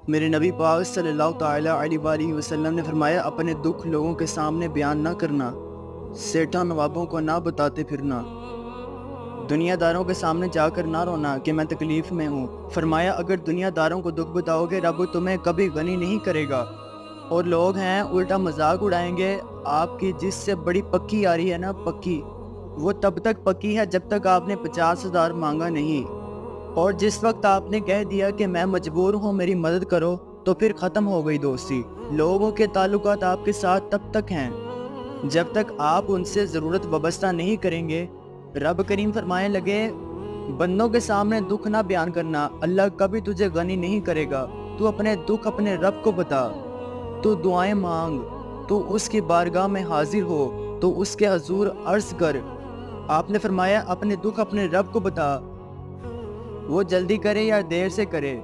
میرے نبی پاک صلی اللہ تعالیٰ علیہ وآلہ وسلم نے فرمایا، اپنے دکھ لوگوں کے سامنے بیان نہ کرنا، سیٹھا نوابوں کو نہ بتاتے پھرنا، دنیا داروں کے سامنے جا کر نہ رونا کہ میں تکلیف میں ہوں۔ فرمایا، اگر دنیا داروں کو دکھ بتاؤ گے رب تمہیں کبھی غنی نہیں کرے گا، اور لوگ ہیں الٹا مذاق اڑائیں گے آپ کی۔ جس سے بڑی پکی آ رہی ہے نا، پکی، وہ تب تک پکی ہے جب تک آپ نے 50,000 مانگا نہیں، اور جس وقت آپ نے کہہ دیا کہ میں مجبور ہوں میری مدد کرو، تو پھر ختم ہو گئی دوستی۔ لوگوں کے تعلقات آپ کے ساتھ تب تک ہیں جب تک آپ ان سے ضرورت وابستہ نہیں کریں گے۔ رب کریم فرمانے لگے، بندوں کے سامنے دکھ نہ بیان کرنا، اللہ کبھی تجھے غنی نہیں کرے گا۔ تو اپنے دکھ اپنے رب کو بتا، تو دعائیں مانگ، تو اس کی بارگاہ میں حاضر ہو، تو اس کے حضور عرض کر۔ آپ نے فرمایا، اپنے دکھ اپنے رب کو بتا، وہ جلدی کرے یا دیر سے کرے،